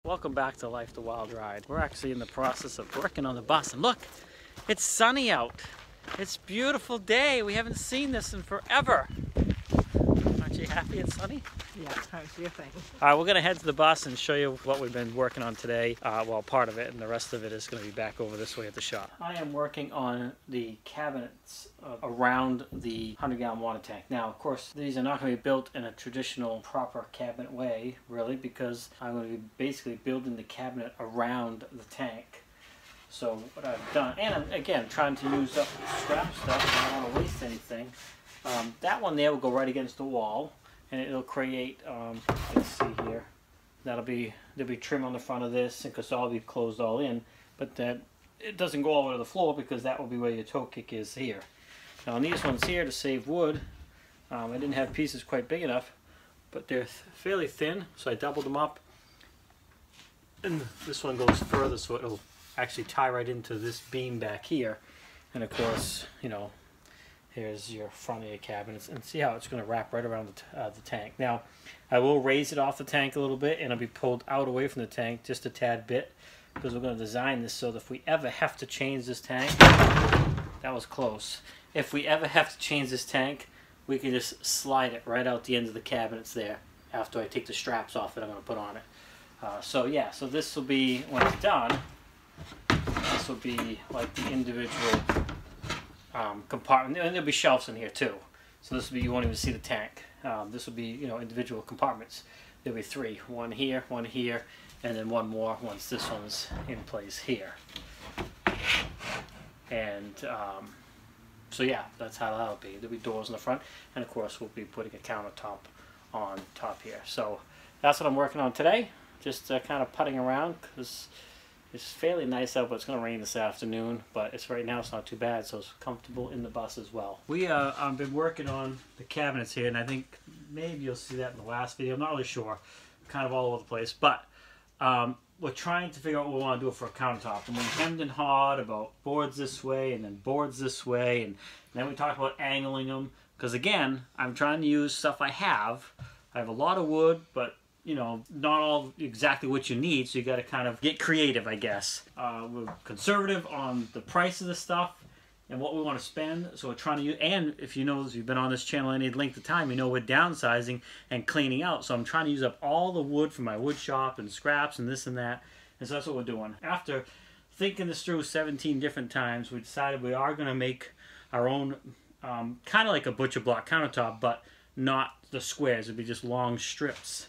Welcome back to Life the Wild Ride. We're actually in the process of working on the bus, and look, it's sunny out. It's a beautiful day. We haven't seen this in forever. Aren't you happy it's sunny? Yeah, how's your thing? All right, we're gonna head to the bus and show you what we've been working on today. Well, part of it, and the rest of it is gonna be back over this way at the shop. I am working on the cabinets around the 100-gallon water tank. Now, of course, these are not gonna be built in a traditional, proper cabinet way, really, because I'm gonna be basically building the cabinet around the tank. So what I've done, and I'm, again, trying to use up scrap stuff, I don't want to waste anything. That one there will go right against the wall, and it'll create, let's see here, there'll be trim on the front of this, because all be closed all in, but that it doesn't go all the way to the floor, because that will be where your toe kick is here. Now on these ones here, to save wood, I didn't have pieces quite big enough, but they're fairly thin, so I doubled them up, and this one goes further, so it'll actually tie right into this beam back here. And of course, you know, here's your front of your cabinets, and see how it's going to wrap right around the tank. Now, I will raise it off the tank a little bit, and it'll be pulled out away from the tank just a tad bit, because we're going to design this so that if we ever have to change this tank, that was close. If we ever have to change this tank, we can just slide it right out the end of the cabinets there after I take the straps off that I'm going to put on it. So yeah, so this will be, when it's done, this will be like the individual compartment, and there'll be shelves in here too. So this will be, you won't even see the tank. This will be, you know, individual compartments. There'll be three, one here, and then one more once this one's in place here. And so yeah, that's how that'll be. There'll be doors in the front, and of course we'll be putting a countertop on top here. So that's what I'm working on today. Just kind of putting around, because it's fairly nice out, but it's going to rain this afternoon. But it's right now, it's not too bad, so it's comfortable in the bus as well. We have been working on the cabinets here, and I think maybe you'll see that in the last video. I'm not really sure. Kind of all over the place. But we're trying to figure out what we want to do for a countertop. And we hemmed and hawed about boards this way, and then boards this way, and then we talked about angling them. Because again, I'm trying to use stuff I have. I have a lot of wood, but you know, not all exactly what you need, so you got to kind of get creative, I guess. We're conservative on the price of the stuff and what we want to spend, so we're trying to use, and if you know, if you've been on this channel any length of time, you know we're downsizing and cleaning out, so I'm trying to use up all the wood from my wood shop and scraps and this and that, and so that's what we're doing. After thinking this through 17 different times, we decided we are going to make our own, kind of like a butcher block countertop, but not the squares. It'd be just long strips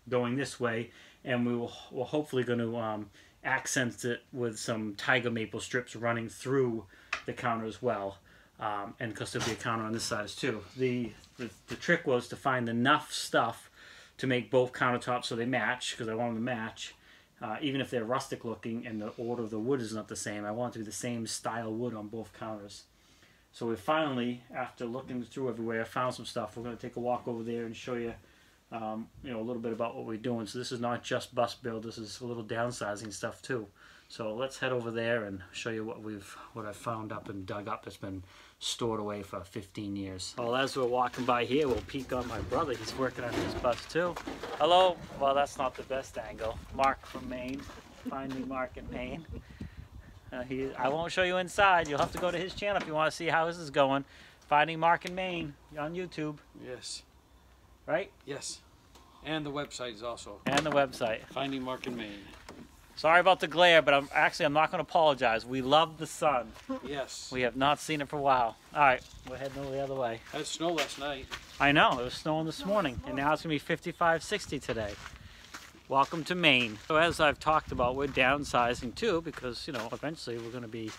going this way, and we're hopefully going to accent it with some tiger maple strips running through the counter as well, and because there'll be a counter on this side too. The trick was to find enough stuff to make both countertops so they match, because I want them to match, even if they're rustic looking and the order of the wood is not the same. I want it to be the same style wood on both counters. So we finally, after looking through everywhere, found some stuff. We're going to take a walk over there and show you you know, a little bit about what we're doing. So this is not just bus build, this is a little downsizing stuff too. So let's head over there and show you what I've found up and dug up that's been stored away for 15 years. Well, as we're walking by here, we'll peek on my brother. He's working on his bus too. Hello. Well, that's not the best angle. Mark from Maine. Finding Mark in Maine. I won't show you inside. You'll have to go to his channel if you want to see how this is going. Finding Mark in Maine on YouTube. Yes. Right? Yes. And the website is also. And the website. Finding Mark in Maine. Sorry about the glare, but I'm not going to apologize. We love the sun. Yes. We have not seen it for a while. All right, we're heading over the other way. I had snow last night. I know, it was snowing this morning, and now it's going to be 55, 60 today. Welcome to Maine. So as I've talked about, we're downsizing too, because, you know, eventually we're going to be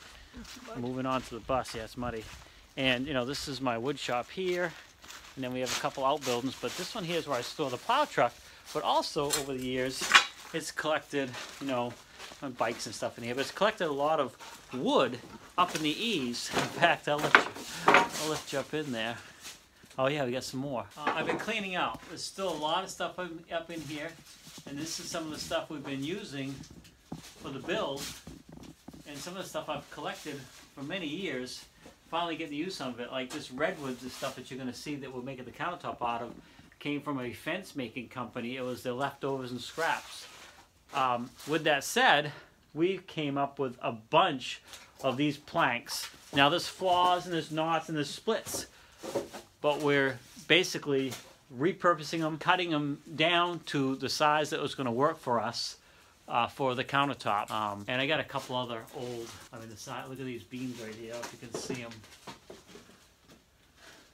moving on to the bus. Yeah, it's muddy. And, you know, this is my wood shop here. And then we have a couple outbuildings, but this one here is where I store the plow truck. But also, over the years, it's collected, you know, bikes and stuff in here, but it's collected a lot of wood up in the eaves. In fact, I'll lift you up in there. Oh yeah, we got some more. I've been cleaning out. There's still a lot of stuff up in here, and this is some of the stuff we've been using for the build, and some of the stuff I've collected for many years. Finally getting to use some of it, like this redwood, the stuff that you're going to see that we're making the countertop out of, came from a fence making company. It was their leftovers and scraps. with that said, we came up with a bunch of these planks. Now there's flaws and there's knots and there's splits, but we're basically repurposing them, cutting them down to the size that was going to work for us for the countertop. And I got a couple other old, the side, look at these beams right here, if you can see them.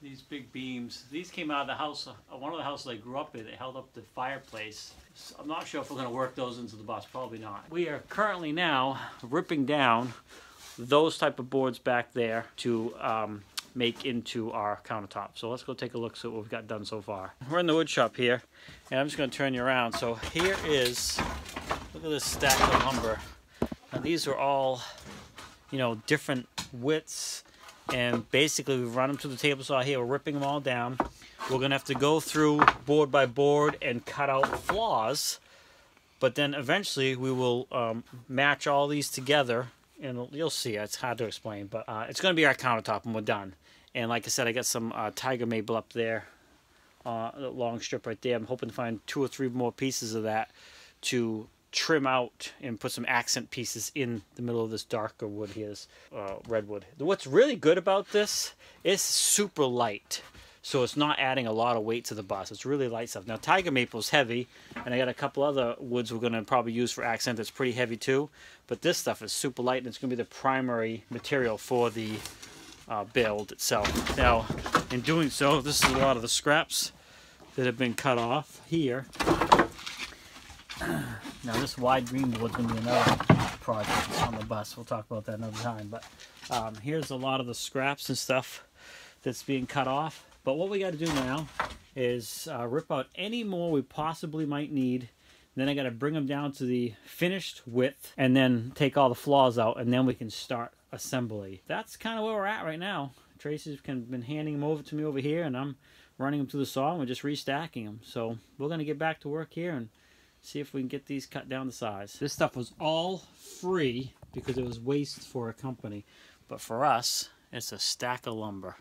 These big beams. These came out of the house, one of the houses I grew up in. It held up the fireplace. So I'm not sure if we're going to work those into the bus. Probably not. We are currently now ripping down those type of boards back there to make into our countertop. So let's go take a look, see what we've got done so far. We're in the wood shop here, and I'm just going to turn you around. So here is, look at this stack of lumber. Now these are all, you know, different widths. And basically we've run them to the table saw here. We're ripping them all down. We're going to have to go through board by board and cut out flaws. But then eventually we will match all these together. And you'll see, it's hard to explain. But it's going to be our countertop when we're done. And like I said, I got some tiger maple up there. A long strip right there. I'm hoping to find 2 or 3 more pieces of that to trim out and put some accent pieces in the middle of this darker wood here, this redwood. What's really good about this is super light, so it's not adding a lot of weight to the bus. It's really light stuff. Now tiger maple is heavy, and I got a couple other woods we're going to probably use for accent that's pretty heavy too, but this stuff is super light and it's going to be the primary material for the build itself. Now in doing so, this is a lot of the scraps that have been cut off here. Now this wide green board is going to be another project on the bus. We'll talk about that another time. But here's a lot of the scraps and stuff that's being cut off. But what we got to do now is rip out any more we possibly might need. Then I got to bring them down to the finished width and then take all the flaws out, and then we can start assembly. That's kind of where we're at right now. Tracy's been handing them over to me over here, and I'm running them to the saw and we're just restacking them. So we're going to get back to work here and see if we can get these cut down to size. This stuff was all free because it was waste for a company, but for us, it's a stack of lumber.